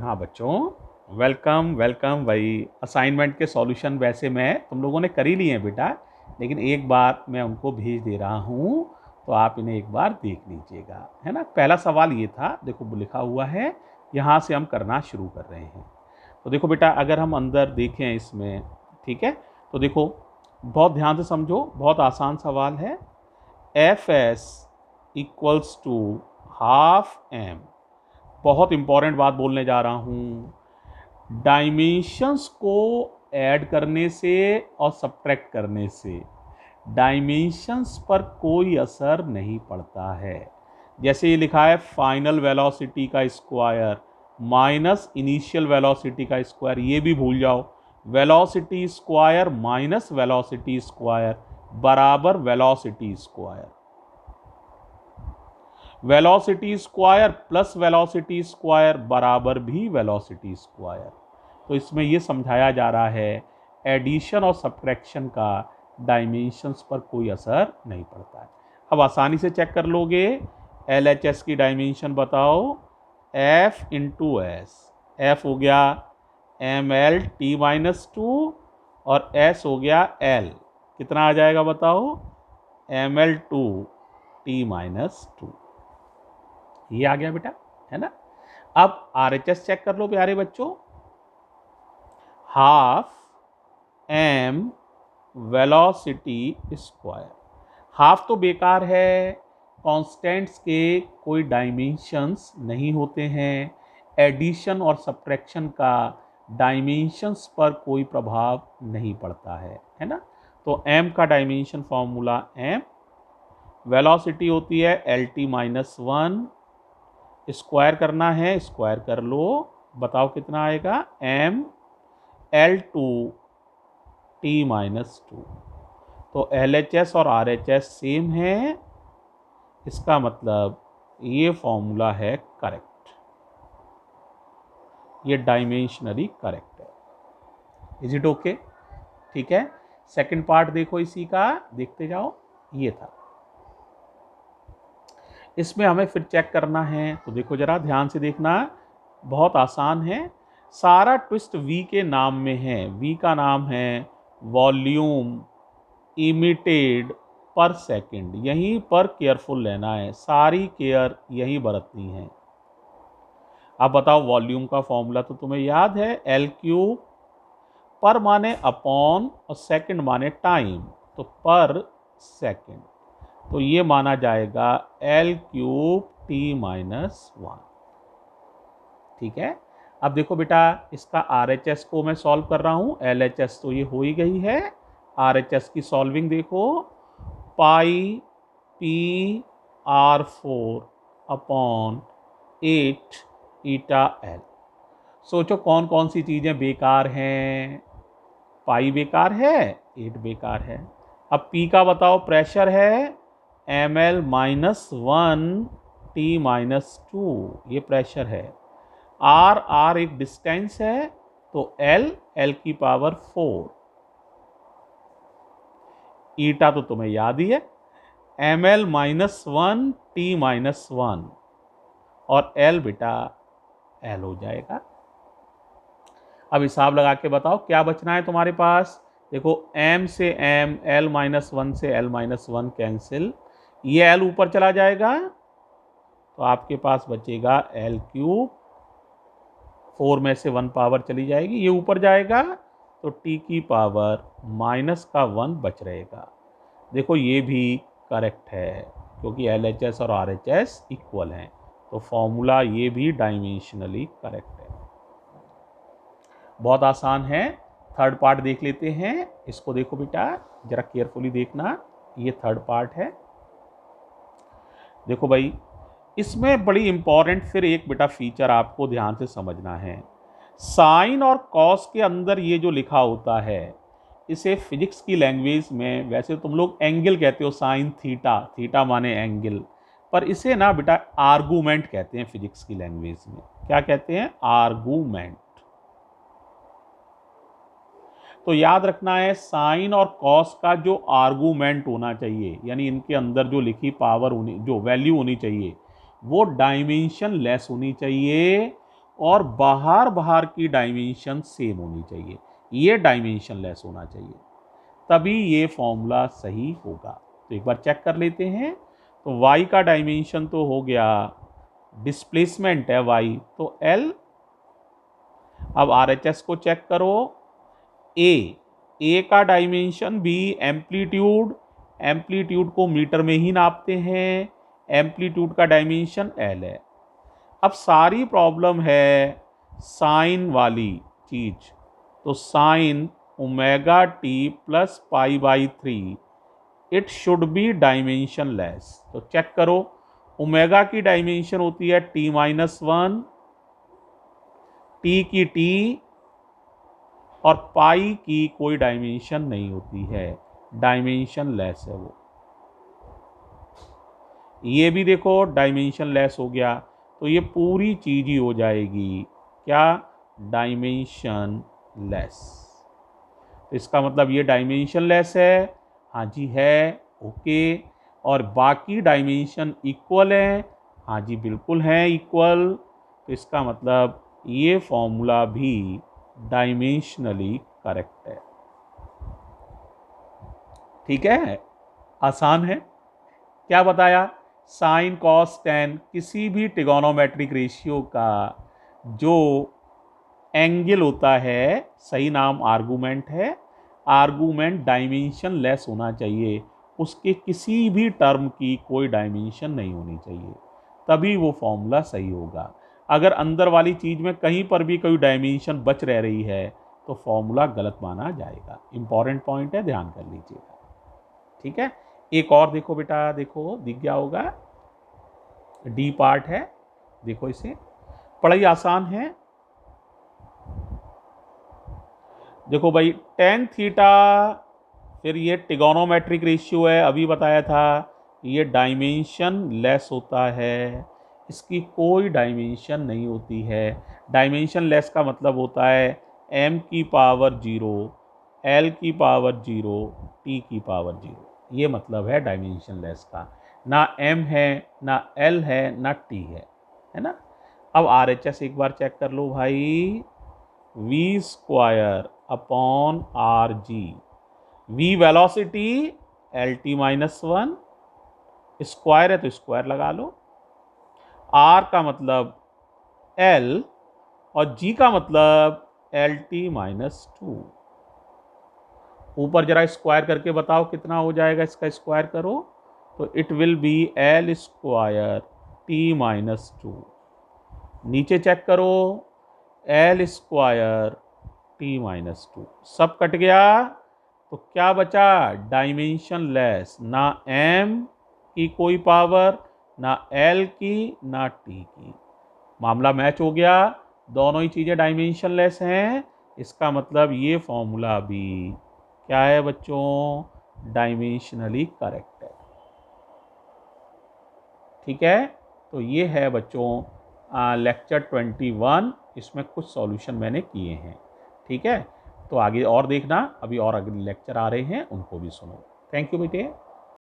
हाँ बच्चों, welcome welcome भाई। असाइनमेंट के सॉल्यूशन वैसे मैं तुम लोगों ने कर ही लिए हैं बेटा, लेकिन एक बार मैं उनको भेज दे रहा हूँ, तो आप इन्हें एक बार देख लीजिएगा, है ना। पहला सवाल ये था, देखो लिखा हुआ है, यहाँ से हम करना शुरू कर रहे हैं। तो देखो बेटा, अगर हम अंदर देखें इसमें, ठीक है, तो देखो बहुत ध्यान से समझो, बहुत आसान सवाल है। F S equals to half M. बहुत इंपॉर्टेंट बात बोलने जा रहा हूं। डायमेंशंस को ऐड करने से और सब्ट्रैक्ट करने से डायमेंशंस पर कोई असर नहीं पड़ता है। जैसे ये लिखा है फाइनल वेलोसिटी का स्क्वायर माइनस इनिशियल वेलोसिटी का स्क्वायर, ये भी भूल जाओ। Velocity square minus velocity square बराबर velocity square. Velocity square plus velocity square बराबर भी वेलोसिटी स्क्वायर। तो इसमें यह समझाया जा रहा है एडिशन और सब्ट्रैक्शन का डायमेंशंस पर कोई असर नहीं पड़ता है। अब आसानी से चेक कर लोगे। LHS की डायमेंशन बताओ, F इंटू एस। एफ हो गया ML_T-2 और S हो गया L। कितना आ जाएगा बताओ? ML2T-2। ये आ गया बेटा, है ना। अब RHS चेक कर लो प्यारे बच्चों। Half M velocity square. Half तो बेकार है, कांस्टेंट्स के कोई डायमेंशंस नहीं होते हैं। एडिशन और सब्ट्रैक्शन का डायमेंशंस पर कोई प्रभाव नहीं पड़ता है ना। तो m का डायमेंशन फॉर्मूला m, वेलोसिटी होती है LT-1। स्क्वायर करना है, स्क्वायर कर लो, बताओ कितना आएगा? ML2T-2। तो LHS और RHS सेम है, इसका मतलब ये फॉर्मूला है करेक्ट, ये डायमेंशनली करेक्ट है। Is it okay? ठीक है। सेकंड पार्ट देखो इसी का, देखते जाओ। ये था, इसमें हमें फिर चेक करना है। तो देखो जरा ध्यान से देखना, बहुत आसान है। सारा ट्विस्ट V के नाम में है। V का नाम है वॉल्यूम इमिटेड पर सेकंड। यहीं पर केयरफुल रहना है, सारी केयर यहीं बरतनी है। अब बताओ, वॉल्यूम का फॉर्मूला तो तुम्हें याद है, L3। पर माने अपॉन और सेकंड माने टाइम, तो पर सेकंड। तो ये माना जाएगा L3T-1। ठीक है। अब देखो बेटा, इसका RHS को मैं सॉल्व कर रहा हूं। LHS तो ये हो ही गई है, RHS की सॉल्विंग देखो, πr4 अपॉन 8 ईटा L। सोचो कौन कौन सी चीजें बेकार हैं? पाई बेकार है, 8 बेकार है। अब P का बताओ, प्रेशर है ML-1T-2, ये प्रेशर है। R एक डिस्टेंस है, तो L की पावर 4। ईटा तो तुम्हें याद ही है, ML-1T-1 और L बेटा L हो जाएगा। अब हिसाब लगा के बताओ क्या बचना है तुम्हारे पास। देखो M से M, L-1 से L-1 कैंसिल, ये L ऊपर चला जाएगा, तो आपके पास बचेगा L3। 4 में से 1 पावर चली जाएगी, ये ऊपर जाएगा, तो T की पावर -1 बच रहेगा। देखो ये भी करेक्ट है, क्योंकि LHS और RHS इक्वल हैं, तो फॉर्मूला ये भी डायमेंशनली करेक्ट है। बहुत आसान है। थर्ड पार्ट देख लेते हैं। इसको देखो बेटा, जरा केयरफुली देखना, ये थर्ड पार्ट है। देखो भाई, इसमें बड़ी इंपॉर्टेंट फिर एक बेटा फीचर आपको ध्यान से समझना है। साइन और कॉस के अंदर ये जो लिखा होता है, इसे फिजिक्स की लैंग्वेज में वैसे तुम लोग एंगल कहते हो, साइन थीटा, थीटा माने एंगल, पर इसे ना बेटा आर्गूमेंट कहते हैं फिजिक्स की लैंग्वेज में। क्या कहते हैं? आर्गूमेंट। तो याद रखना है, साइन और कॉस का जो आर्गूमेंट होना चाहिए, यानी इनके अंदर जो लिखी पावर होनी, जो वैल्यू होनी चाहिए, वो डायमेंशन लेस होनी चाहिए, और बाहर की डायमेंशन सेम होनी चाहिए, ये डायमेंशन लेस होना चाहिए, तभी ये फॉर्मूला सही होगा। तो एक बार चेक कर लेते हैं। तो y का डायमेंशन तो हो गया, डिस्प्लेसमेंट है y तो l। अब RHS को चेक करो, a का डायमेंशन भी एम्पलीट्यूड, एम्पलीट्यूड को मीटर में ही नापते हैं, एम्पलीट्यूड का डायमेंशन l है। अब सारी प्रॉब्लम है साइन वाली चीज, तो sine omega T plus pi by 3 it should be dimension less. तो चेक करो, ओमेगा की डायमेंशन होती है t-1, टी की टी, और पाई की कोई डायमेंशन नहीं होती है, डायमेंशन लेस है वो। ये भी देखो डायमेंशन लेस हो गया, तो ये पूरी चीज ही हो जाएगी क्या, डायमेंशन लेस। तो इसका मतलब ये डायमेंशन लेस है, हाँ जी है, ओके। और बाकी डायमेंशन इक्वल है, हाँ जी बिल्कुल है इक्वल। तो इसका मतलब ये फॉर्मूला भी डायमेंशनली करेक्ट है। ठीक है, आसान है। क्या बताया, साइन कॉस टेन किसी भी ट्रिगोनोमेट्रिक रेशियो का जो एंगल होता है, सही नाम आर्गुमेंट है, आर्गुमेंट डायमेंशन लेस होना चाहिए, उसके किसी भी टर्म की कोई डायमेंशन नहीं होनी चाहिए, तभी वो फॉर्मूला सही होगा। अगर अंदर वाली चीज़ में कहीं पर भी कोई डायमेंशन बच रह रही है तो फॉर्मूला गलत माना जाएगा। इंपॉर्टेंट पॉइंट है, ध्यान कर लीजिएगा। ठीक है, एक और देखो बेटा, देखो दिख गया होगा, डी पार्ट है, देखो इसे, पढ़ाई आसान है। देखो भाई टेन थीटा, फिर ये ट्रिगोनोमेट्रिक रेशियो है, अभी बताया था, ये डायमेंशन लेस होता है, इसकी कोई डायमेंशन नहीं होती है। डायमेंशन लेस का मतलब होता है m की पावर 0, l की पावर 0, t की पावर 0, ये मतलब है डायमेंशन लेस का। ना m है, ना l है, ना t है ना। अब RHS एक बार चेक कर लो भाई, v square upon R G, v velocity, LT-1, square है तो स्क्वायर लगा लो, r का मतलब l और g का मतलब LT-2। ऊपर जरा स्क्वायर करके बताओ कितना हो जाएगा, इसका स्क्वायर करो तो it will be l square T-2। नीचे चेक करो, l स्क्वायर T-2, सब कट गया, तो क्या बचा, डायमेंशन लेस, ना m की कोई पावर, ना l की, ना t की। मामला मैच हो गया, दोनों ही चीज़ें डायमेंशन लेस हैं, इसका मतलब ये फॉर्मूला भी क्या है बच्चों, डायमेंशनली करेक्ट है। ठीक है, तो ये है बच्चों लेक्चर 21, इसमें कुछ सॉल्यूशन मैंने किए हैं। ठीक है, तो आगे और देखना, अभी और अगले लेक्चर आ रहे हैं, उनको भी सुनो। थैंक यू बेटे।